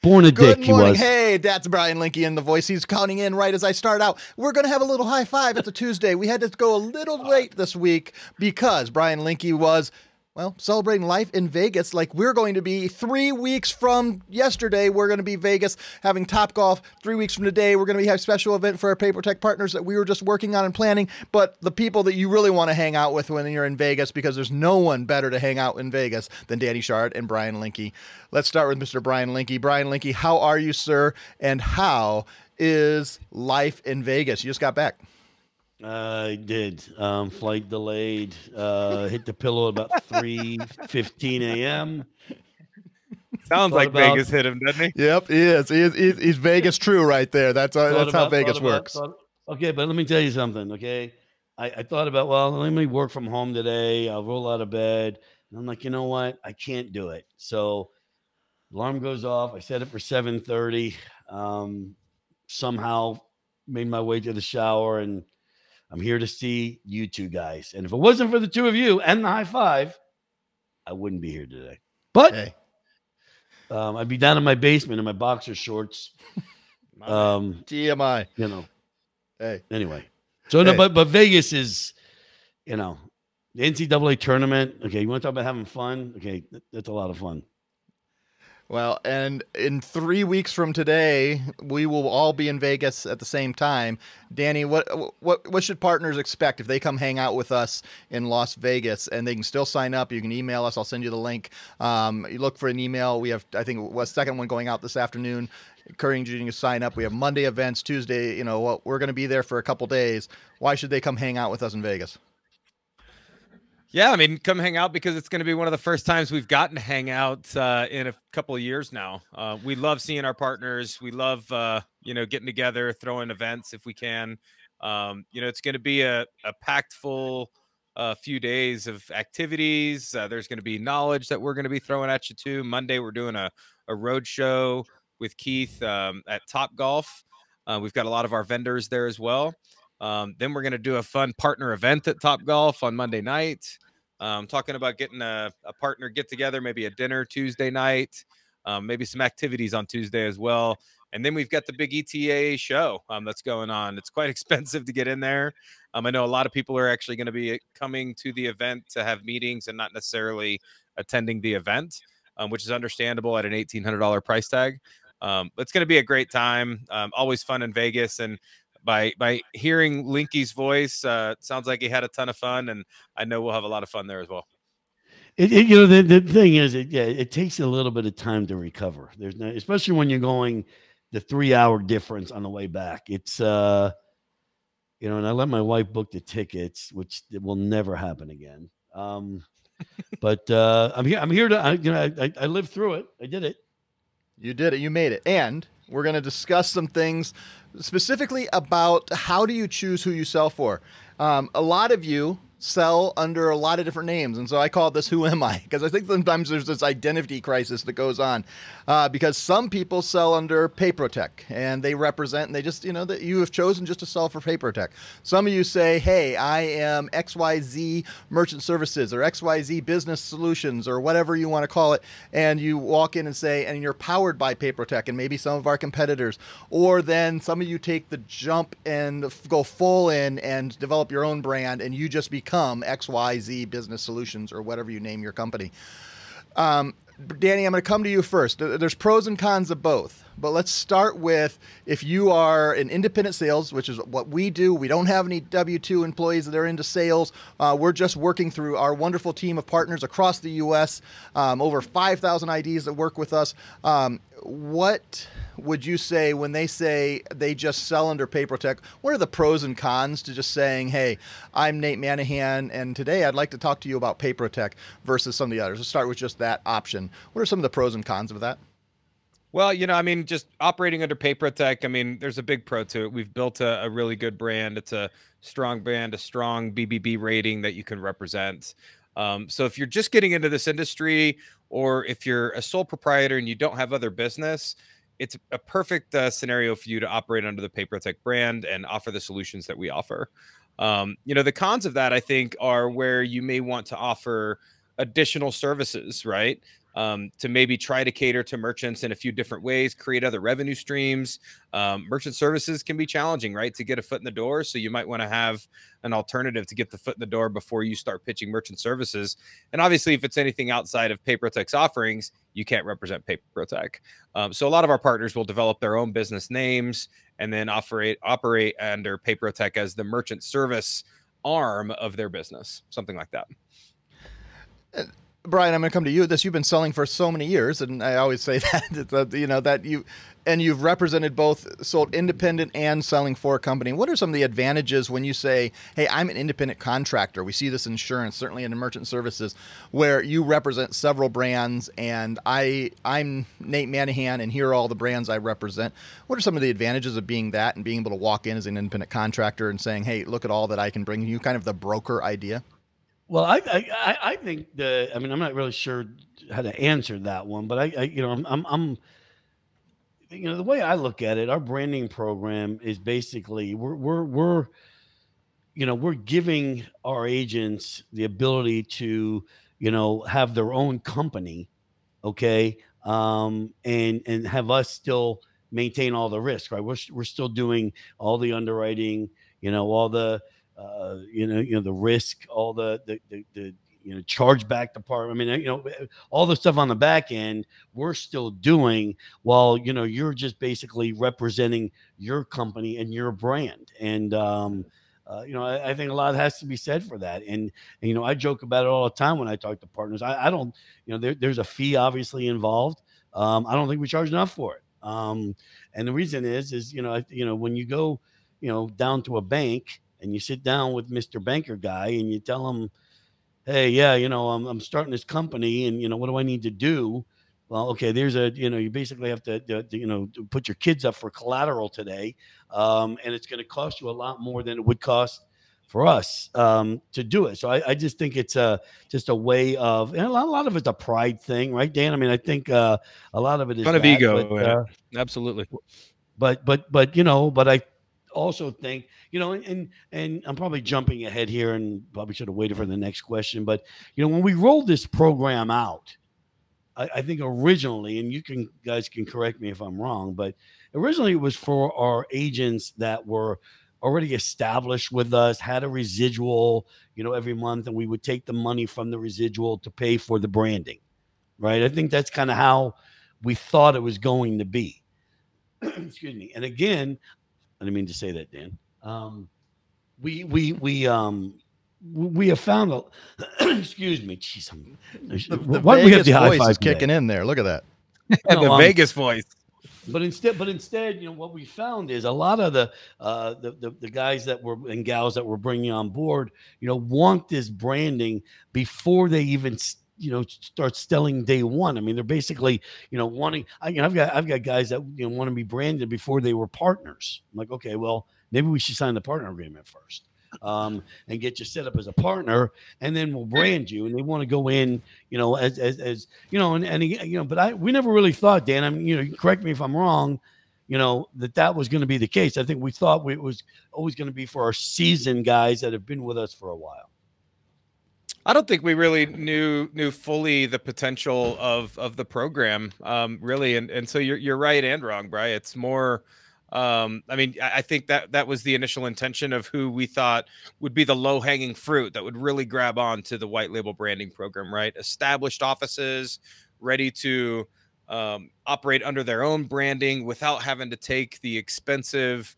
Born a Good dick, he morning. was. Hey, that's Brian Linky in the voice. He's counting in right as I start out. We're going to have a little high five. It's a Tuesday. We had to go a little late this week because Brian Linky was, well, celebrating life in Vegas. Like we're going to be 3 weeks from yesterday. We're going to be Vegas having Top Golf. 3 weeks from today, we're going to have a special event for our PaperTech partners that we were just working on and planning. But the people that you really want to hang out with when you're in Vegas, because there's no one better to hang out in Vegas than Danny Shard and Brian Linky. Let's start with Mr. Brian Linky. Brian Linky, how are you, sir? And how is life in Vegas? You just got back. I did. Flight delayed. Hit the pillow about 3:15 a.m. Sounds Thought like about- Vegas hit him, doesn't he? Yep, he is. He's Vegas true right there. That's how Vegas works. Okay, but let me tell you something, okay? I thought about, well, let me work from home today. I'll roll out of bed. And I'm like, you know what? I can't do it. So alarm goes off. I set it for 7:30. Somehow made my way to the shower, and I'm here to see you two guys. And if it wasn't for the two of you and the high five, I wouldn't be here today. But Hey. I'd be down in my basement in my boxer shorts. TMI. You know. Hey. Anyway. So no, but Vegas is, you know, the NCAA tournament. Okay, you want to talk about having fun? Okay, that's a lot of fun. Well, and in 3 weeks from today, we will all be in Vegas at the same time. Danny, what should partners expect if they come hang out with us in Las Vegas? And they can still sign up. You can email us. I'll send you the link. You look for an email. We have, I think, a second one going out this afternoon, encouraging you to sign up. We have Monday events, Tuesday. You know, we're going to be there for a couple days. Why should they come hang out with us in Vegas? Yeah, I mean, come hang out because it's going to be one of the first times we've gotten to hang out in a couple of years now. We love seeing our partners. We love, getting together, throwing events if we can. It's going to be a packed full few days of activities. There's going to be knowledge that we're going to be throwing at you too. Monday, we're doing a road show with Keith at Top Golf. We've got a lot of our vendors there as well. Then we're going to do a fun partner event at Top Golf on Monday night. Talking about getting a partner get together, maybe a dinner Tuesday night, maybe some activities on Tuesday as well. And then we've got the big ETA show that's going on. It's quite expensive to get in there. I know a lot of people are actually going to be coming to the event to have meetings and not necessarily attending the event, which is understandable at an $1,800 price tag. It's going to be a great time. Always fun in Vegas. And by hearing Linky's voice, it sounds like he had a ton of fun, and I know we'll have a lot of fun there as well. The thing is, it takes a little bit of time to recover. There's no, especially when you're going the 3-hour difference on the way back. It's and I let my wife book the tickets, which will never happen again. But I'm here to I lived through it. I did it. You did it. You made it. And we're going to discuss some things specifically about how do you choose who you sell for. A lot of you sell under a lot of different names. And so I call this Who Am I? Because I think sometimes there's this identity crisis that goes on because some people sell under PaperTech and they represent, and they just, that you have chosen just to sell for PaperTech. Some of you say, hey, I am XYZ Merchant Services or XYZ Business Solutions or whatever you want to call it. And you walk in and say, and you're powered by PaperTech and maybe some of our competitors. Or then some of you take the jump and go full in and develop your own brand and you just become XYZ Business Solutions or whatever you name your company. Danny, I'm going to come to you first. There's pros and cons of both, but let's start with if you are an independent sales, which is what we do. We don't have any W-2 employees that are into sales. We're just working through our wonderful team of partners across the U.S., over 5,000 IDs that work with us. What would you say when they say they just sell under PaperTech? What are the pros and cons to just saying, hey, I'm Nate Manahan, and today I'd like to talk to you about PaperTech versus some of the others? Let's start with just that option. What are some of the pros and cons of that? Well, just operating under PaperTech, there's a big pro to it. We've built a really good brand. It's a strong brand, a strong BBB rating that you can represent. So if you're just getting into this industry, or if you're a sole proprietor and you don't have other business, it's a perfect scenario for you to operate under the PaperTech brand and offer the solutions that we offer. The cons of that, I think, are where you may want to offer additional services, right? To maybe try to cater to merchants in a few different ways, create other revenue streams. Merchant services can be challenging, right? To get a foot in the door. So you might want to have an alternative to get the foot in the door before you start pitching merchant services. And obviously, if it's anything outside of PaperTech's offerings, you can't represent PaperTech. So a lot of our partners will develop their own business names and then operate under PaperTech as the merchant service arm of their business, something like that. Brian, I'm going to come to you. You've been selling for so many years, and I always say that you've represented both, sold independent and selling for a company. What are some of the advantages when you say, "Hey, I'm an independent contractor"? We see this in insurance, certainly in merchant services, where you represent several brands, and I'm Nate Manahan, and here are all the brands I represent. What are some of the advantages of being that and being able to walk in as an independent contractor and saying, "Hey, look at all that I can bring you," kind of the broker idea? Well, I think I mean, I'm not really sure how to answer that one, but I'm the way I look at it, our branding program is basically we're giving our agents the ability to, have their own company, okay, and have us still maintain all the risk, right? We're still doing all the underwriting, all the the risk, all the chargeback department. I mean, all the stuff on the back end, we're still doing while, you're just basically representing your company and your brand. And, I think a lot has to be said for that. And I joke about it all the time when I talk to partners. I don't, there's a fee obviously involved. I don't think we charge enough for it. And the reason is, when you go, down to a bank and you sit down with Mr. Banker guy and you tell him, "Hey, yeah, I'm starting this company, and what do I need to do?" Well, okay, you basically have to put your kids up for collateral today, and it's going to cost you a lot more than it would cost for us to do it. So I just think it's just a way of, and a lot of it's a pride thing, right, Dan? I mean, I think a lot of it is Ton of that, ego in it. Absolutely. but I also think, and I'm probably jumping ahead here and probably should have waited for the next question, but when we rolled this program out, I think originally, and guys can correct me if I'm wrong, but originally it was for our agents that were already established with us, had a residual, every month, and we would take the money from the residual to pay for the branding, right? I think that's kind of how we thought it was going to be. Excuse me. And again, I didn't mean to say that, Dan. We have found a excuse me. Jeez, the Vegas voice is kicking in there. Look at that. And the Vegas voice. But instead, what we found is a lot of the guys that were and gals that we're bringing on board, want this branding before they even start selling day one. I mean, they're basically, wanting. I've got guys that want to be branded before they were partners. I'm like, okay, well, maybe we should sign the partner agreement first, and get you set up as a partner, and then we'll brand you. And they want to go in, as but we never really thought, Dan. I mean, correct me if I'm wrong. That was going to be the case. I think we thought it was always going to be for our seasoned guys that have been with us for a while. I don't think we really knew fully the potential of the program, really, and so you're right and wrong, Bri. It's more, I mean, I think that was the initial intention of who we thought would be the low hanging fruit that would really grab on to the white label branding program, right? Established offices, ready to operate under their own branding without having to take the expensive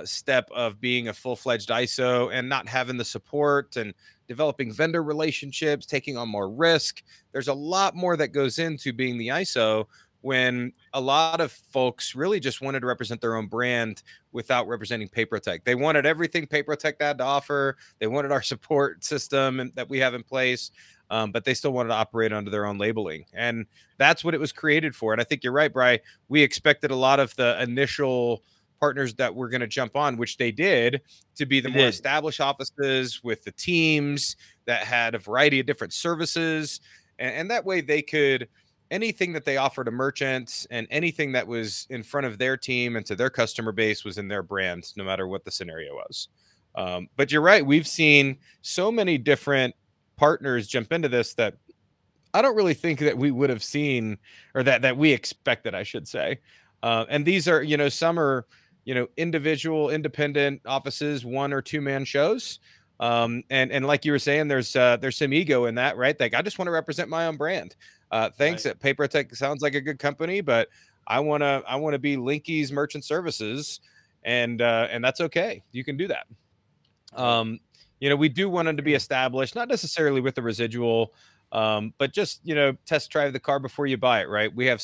step of being a full-fledged ISO and not having the support and developing vendor relationships, taking on more risk. There's a lot more that goes into being the ISO when a lot of folks really just wanted to represent their own brand without representing PaperTech. They wanted everything PaperTech had to offer. They wanted our support system that we have in place, but they still wanted to operate under their own labeling. And that's what it was created for. And I think you're right, Bri. We expected a lot of the initial partners that we're going to jump on, which they did, to be the more established offices with the teams that had a variety of different services. And that way they could, anything that they offered to merchants and anything that was in front of their team and to their customer base was in their brand, no matter what the scenario was. But you're right. We've seen so many different partners jump into this that I don't really think that we would have seen, or that we expected, I should say. And these are, some are, individual, independent offices, 1 or 2 man shows. And like you were saying, there's some ego in that, right? Like, I just want to represent my own brand. Thanks. Right. PaperTech sounds like a good company, but I want to be Linky's Merchant Services, and that's okay. You can do that. Right. We do want them to be established, not necessarily with the residual, but just, test drive the car before you buy it, right? We have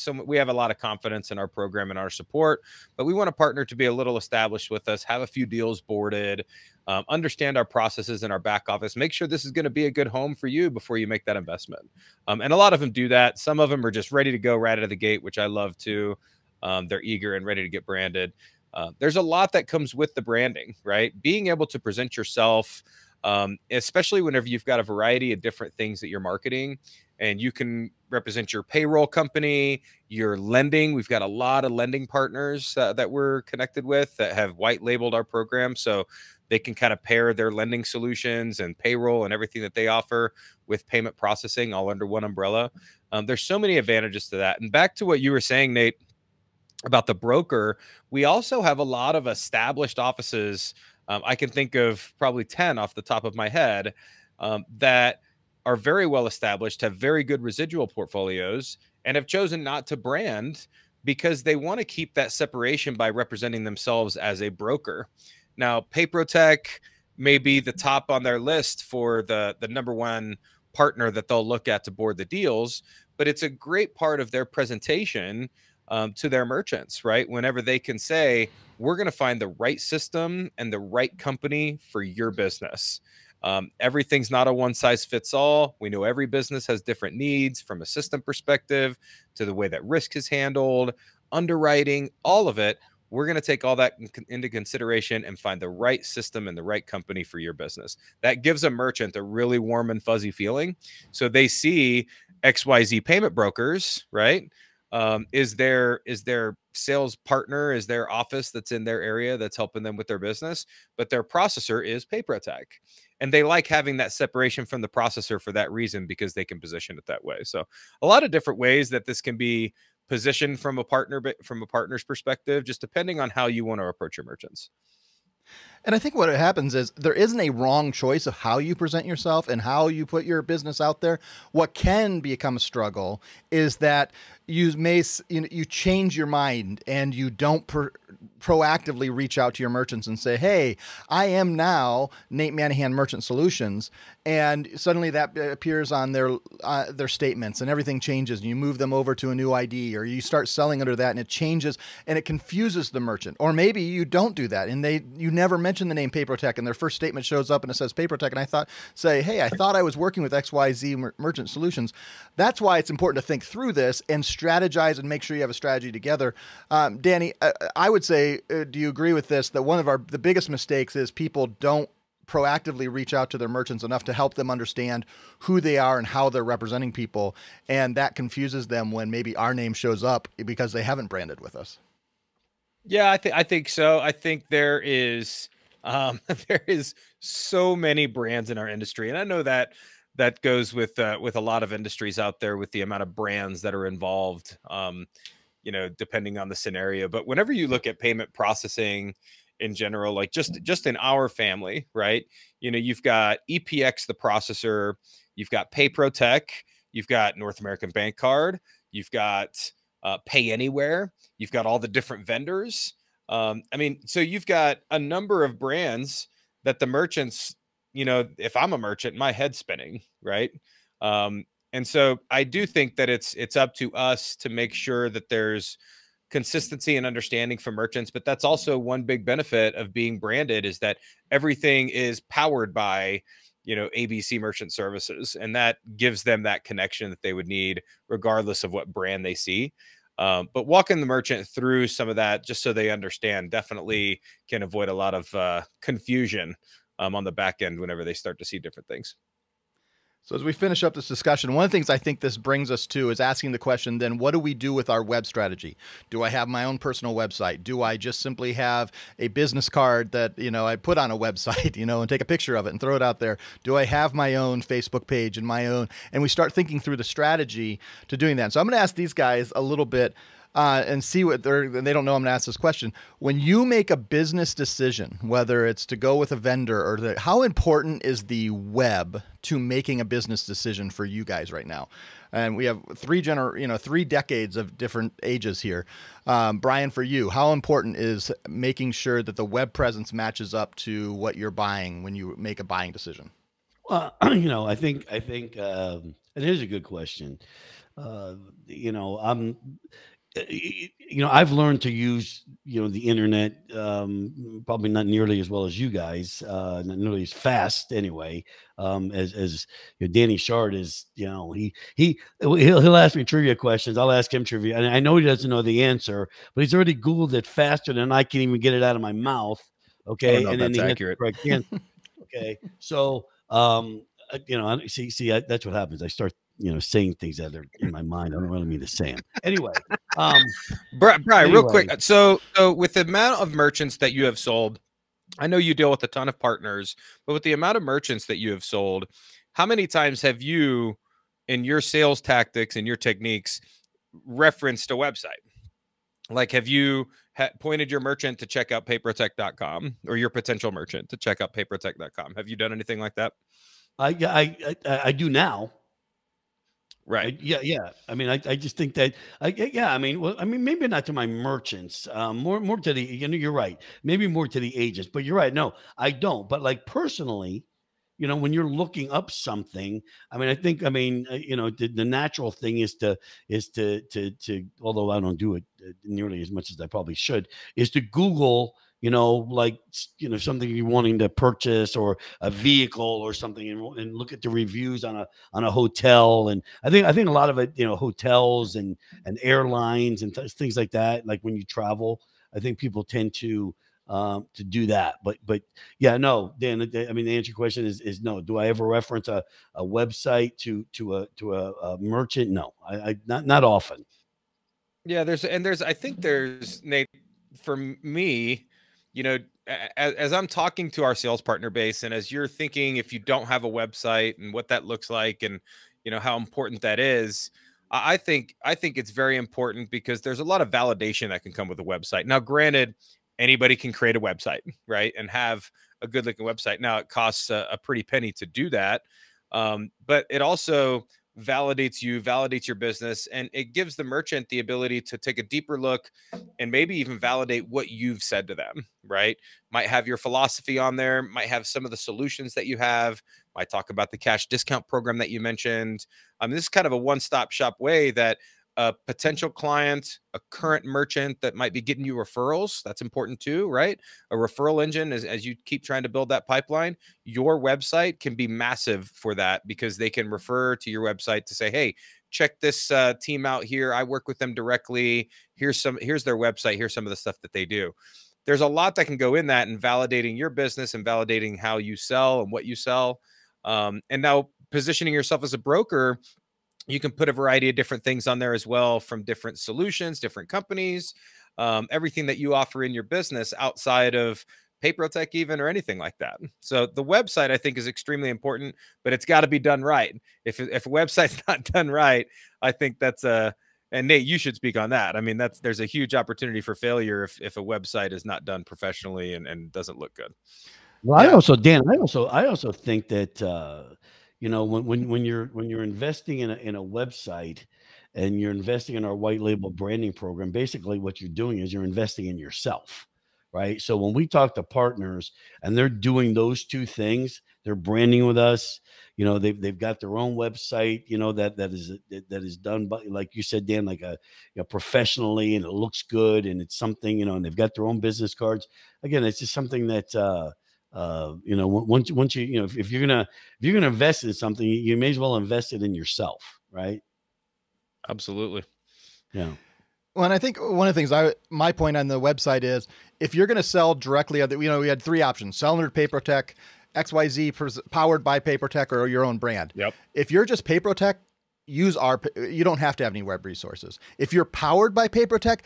a lot of confidence in our program and our support, but we want a partner to be a little established with us, have a few deals boarded, understand our processes in our back office, make sure this is going to be a good home for you before you make that investment. And a lot of them do that. Some of them are just ready to go right out of the gate, which I love too. They're eager and ready to get branded. There's a lot that comes with the branding, right? Being able to present yourself, especially whenever you've got a variety of different things that you're marketing, and you can represent your payroll company, your lending. We've got a lot of lending partners that we're connected with that have white labeled our program. So they can kind of pair their lending solutions and payroll and everything that they offer with payment processing all under one umbrella. There's so many advantages to that. And back to what you were saying, Nate, about the broker, we also have a lot of established offices. I can think of probably 10 off the top of my head, that are very well established, have very good residual portfolios, and have chosen not to brand because they want to keep that separation by representing themselves as a broker. Now, Paprotech may be the top on their list for the number one partner that they'll look at to board the deals, but it's a great part of their presentation, to their merchants, right? Whenever they can say, we're going to find the right system and the right company for your business. Everything's not a one size fits all. We know every business has different needs, from a system perspective to the way that risk is handled, underwriting, all of it. We're going to take all that into consideration and find the right system and the right company for your business. That gives a merchant a really warm and fuzzy feeling. So they see XYZ payment brokers, right? Is their sales partner, is their office that's in their area that's helping them with their business, but their processor is PaperTech, and they like having that separation from the processor for that reason, because they can position it that way. So a lot of different ways that this can be positioned from a partner's perspective, just depending on how you want to approach your merchants. And I think what happens is there isn't a wrong choice of how you present yourself and how you put your business out there. What can become a struggle is that you change your mind and you don't proactively reach out to your merchants and say, hey, I am now Nate Manahan Merchant Solutions. And suddenly that appears on their statements, and everything changes, and you move them over to a new ID, or you start selling under that and it changes and it confuses the merchant. Or maybe you don't do that and you never mention the name Paprotech, and their first statement shows up and it says Paprotech, and hey, I thought I was working with XYZ Merchant Solutions. That's why it's important to think through this and strategize and make sure you have a strategy together. Danny, I would say, do you agree with this, that one of the biggest mistakes is people don't proactively reach out to their merchants enough to help them understand who they are and how they're representing people, and that confuses them when maybe our name shows up because they haven't branded with us? Yeah, I think so. I think there is there is so many brands in our industry, and I know that goes with a lot of industries out there, with the amount of brands that are involved, depending on the scenario. But whenever you look at payment processing in general, like just in our family, right? You've got EPX, the processor, you've got PayProtech, you've got North American Bank Card, you've got Pay Anywhere, you've got all the different vendors. So you've got a number of brands that the merchants, if I'm a merchant, my head's spinning, right? And so I do think that it's up to us to make sure that there's consistency and understanding for merchants. But that's also one big benefit of being branded, is that everything is powered by, ABC Merchant Services, and that gives them that connection that they would need regardless of what brand they see. But walking the merchant through some of that, just so they understand, definitely can avoid a lot of confusion on the back end whenever they start to see different things. So as we finish up this discussion, one of the things I think this brings us to is asking the question, then what do we do with our web strategy? Do I have my own personal website? Do I just simply have a business card that, I put on a website, and take a picture of it and throw it out there? Do I have my own Facebook page and and we start thinking through the strategy to doing that. So I'm going to ask these guys a little bit and see what they don't know I'm going to ask this question. When you make a business decision, whether it's to go with a vendor or how important is the web to making a business decision for you guys right now? And we have three decades of different ages here. Brian, for you, how important is making sure that the web presence matches up to what you're buying when you make a buying decision? Well, I think it is a good question. I'm I've learned to use, the internet, probably not nearly as well as you guys, not nearly as fast anyway. As Danny Shard is, he'll ask me trivia questions. I'll ask him trivia, and I know he doesn't know the answer, but he's already Googled it faster than I can even get it out of my mouth. Okay, and then he that's hits the accurate. correct answer. Okay, so see, that's what happens. I start saying things that are in my mind. I don't really mean to say them. Anyway, Brian, anyway. real quick. So with the amount of merchants that you have sold, I know you deal with a ton of partners, but with the amount of merchants that you have sold, how many times have you, in your sales tactics and your techniques, referenced a website? Like, have you pointed your merchant to check out papertech.com or your potential merchant to check out papertech.com? Have you done anything like that? I do now. Right. Yeah. I mean, I just think that, maybe not to my merchants, more to the, you're right. Maybe more to the agents, but you're right. No, I don't. But like personally, when you're looking up something, I think, the natural thing is to, although I don't do it nearly as much as I probably should, is to Google, something you're wanting to purchase or a vehicle or something, and look at the reviews on a hotel. And I think a lot of it, hotels and airlines and things like that. Like when you travel, I think people tend to do that. But yeah, no, Dan, the answer to your question is no. Do I ever reference a website to a merchant? No, I not often. Yeah, I think there's, Nate, for me, as I'm talking to our sales partner base, and as you're thinking, if you don't have a website and what that looks like, and how important that is, I think it's very important because there's a lot of validation that can come with a website. Now, granted, anybody can create a website, right, and have a good looking website. Now, it costs a pretty penny to do that, but it also validates you, validates your business, and it gives the merchant the ability to take a deeper look and maybe even validate what you've said to them, right? Might have your philosophy on there, might have some of the solutions that you have, might talk about the cash discount program that you mentioned. This is kind of a one-stop shop way that a potential client, a current merchant that might be getting you referrals, that's important too, right? A referral engine, as you keep trying to build that pipeline, your website can be massive for that, because they can refer to your website to say, hey, check this team out here. I work with them directly. Here's their website. Here's some of the stuff that they do. There's a lot that can go in that, and validating your business and validating how you sell and what you sell. And now positioning yourself as a broker, you can put a variety of different things on there as well, from different solutions, different companies, everything that you offer in your business outside of Papertech even, or anything like that. So the website, I think, is extremely important, but it's got to be done right. If a website's not done right, I think that's and Nate, you should speak on that. There's a huge opportunity for failure if a website is not done professionally and doesn't look good. Well, yeah. I also think that when you're investing in a website and you're investing in our white label branding program, basically what you're doing is you're investing in yourself, right? So when we talk to partners and they're doing those two things, they're branding with us. They've got their own website, that is done by, like you said, Dan, like professionally, and it looks good, and it's something, and they've got their own business cards. Again, it's just something that once you, if you're gonna invest in something, you may as well invest it in yourself, right? Absolutely. Yeah. Well, and I think one of the things my point on the website is, if you're going to sell directly, we had three options: sell under Papertech, XYZ powered by PaperTech or your own brand. Yep. If you're just PaperTech, you don't have to have any web resources. If you're powered by PaperTech,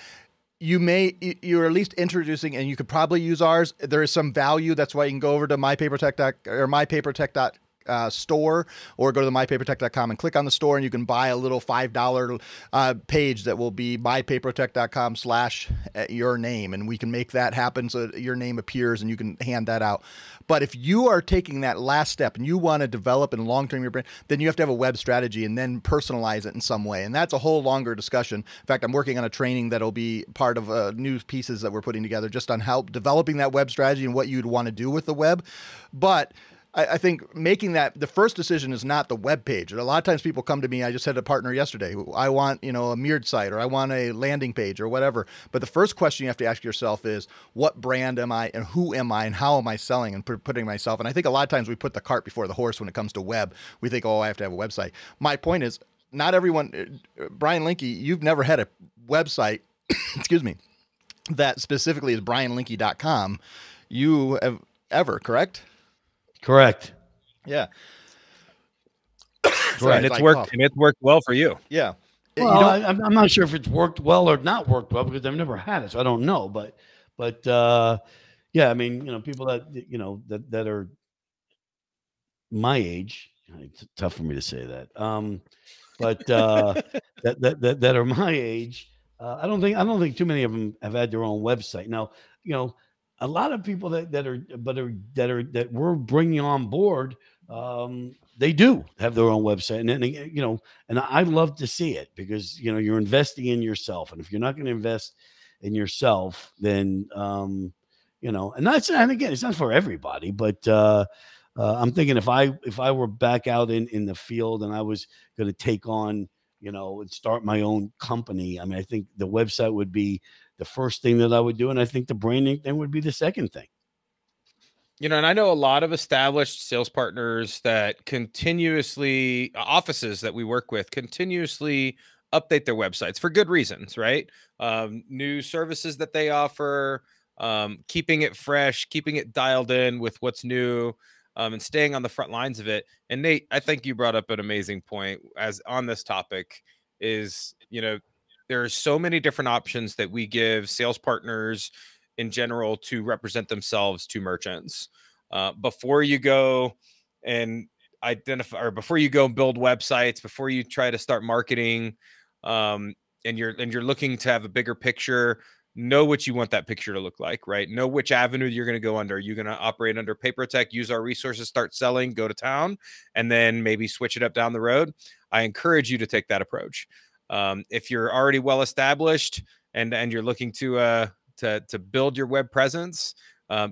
you're at least introducing, and you could probably use ours. There is some value. That's why you can go over to mypapertech store, or go to the mypapertech.com and click on the store, and you can buy a little $5 page that will be mypapertech.com/your name, and we can make that happen so that your name appears and you can hand that out. But if you are taking that last step and you want to develop and long-term your brand, then you have to have a web strategy and then personalize it in some way. And that's a whole longer discussion. In fact, I'm working on a training that'll be part of new pieces that we're putting together just on how developing that web strategy and what you'd want to do with the web. But I think making that the first decision is not the web page. A lot of times people come to me. I just had a partner yesterday. I want, a mirrored site, or I want a landing page, or whatever. But the first question you have to ask yourself is, what brand am I, and who am I, and how am I selling and putting myself? And I think a lot of times we put the cart before the horse when it comes to web. We think, I have to have a website. My point is, not everyone. Brian Linke, you've never had a website, excuse me, that specifically is brianlinke.com. You have ever, correct? Correct. Yeah. And it's worked. And it's worked well for you. Yeah. Well, I'm not sure if it's worked well or not worked well, because I've never had it, so I don't know. But yeah, I mean, people that that are my age. It's tough for me to say that. But that are my age. I don't think too many of them have had their own website. Now, a lot of people that we're bringing on board, they do have their own website, and I love to see it, because you're investing in yourself, and if you're not going to invest in yourself, then and again, it's not for everybody, but I'm thinking if I were back out in the field and I was going to take on and start my own company, I mean, I think the website would be the first thing that I would do. And I think the branding thing would be the second thing. And I know a lot of established sales partners that offices that we work with continuously update their websites for good reasons, right? New services that they offer, keeping it fresh, keeping it dialed in with what's new, and staying on the front lines of it. And Nate, I think you brought up an amazing point on this topic is, there are so many different options that we give sales partners in general to represent themselves to merchants. Before you go and identify, or before you go build websites, before you try to start marketing, and you're looking to have a bigger picture, know what you want that picture to look like, right? Know which avenue you're going to go under. You're going to operate under PaperTech, use our resources, start selling, go to town, and then maybe switch it up down the road. I encourage you to take that approach. If you're already well established and you're looking to build your web presence,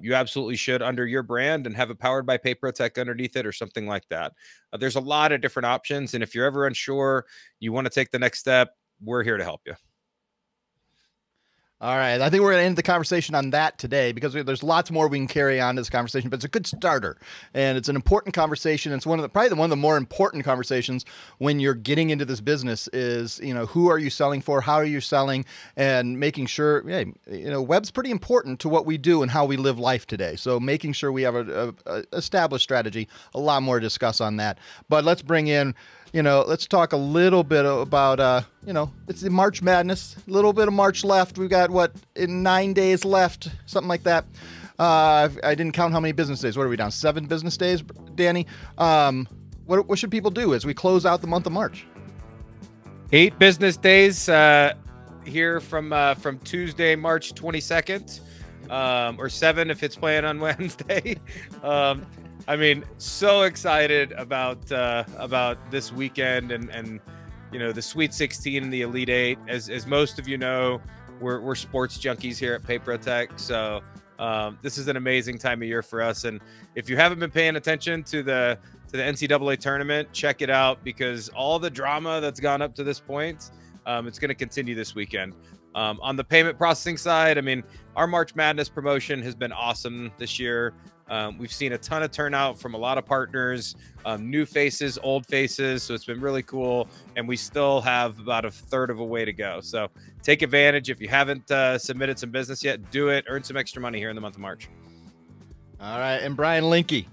you absolutely should under your brand and have it powered by PaperTech underneath it or something like that. There's a lot of different options. And if you're ever unsure, you want to take the next step, we're here to help you. All right. I think we're going to end the conversation on that today, because there's lots more we can carry on to this conversation, but it's a good starter, and it's an important conversation. It's probably one of the more important conversations when you're getting into this business is, who are you selling for? How are you selling? And making sure, web's pretty important to what we do and how we live life today. So making sure we have a established strategy, a lot more to discuss on that. But let's bring in, let's talk a little bit about, it's the March Madness, a little bit of March left. We've got 9 days left, something like that. I didn't count how many business days. What are we down? 7 business days, Danny? What should people do as we close out the month of March? 8 business days here from Tuesday, March 22nd, or 7 if it's playing on Wednesday. I mean, so excited about this weekend and the Sweet 16 and the Elite 8. As most of you know, we're sports junkies here at PaperTech, so this is an amazing time of year for us. And if you haven't been paying attention to the NCAA tournament, check it out, because all the drama that's gone up to this point, it's going to continue this weekend. On the payment processing side, I mean, our March Madness promotion has been awesome this year. We've seen a ton of turnout from a lot of partners, new faces, old faces. So it's been really cool. And we still have about a third of a way to go. So take advantage. If you haven't submitted some business yet, do it. Earn some extra money here in the month of March. All right. And Brian Linke.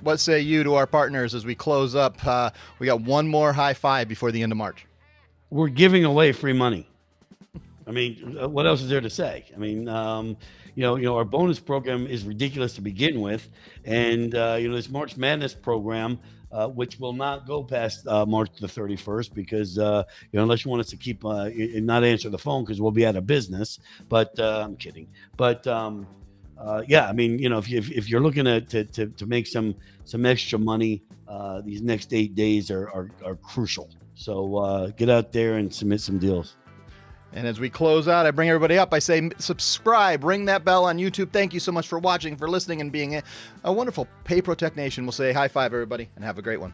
what say you to our partners as we close up? We got one more high five before the end of March. We're giving away free money. I mean, what else is there to say? I mean, our bonus program is ridiculous to begin with, and this March Madness program, which will not go past March the 31st, because unless you want us to keep and not answer the phone, because we'll be out of business. But I'm kidding. But I mean, if you're looking to make some extra money, these next 8 days are crucial. So get out there and submit some deals. And as we close out, I bring everybody up. I say subscribe, ring that bell on YouTube. Thank you so much for watching, for listening, and being a wonderful Pay Protect Nation. We'll say high five, everybody, and have a great one.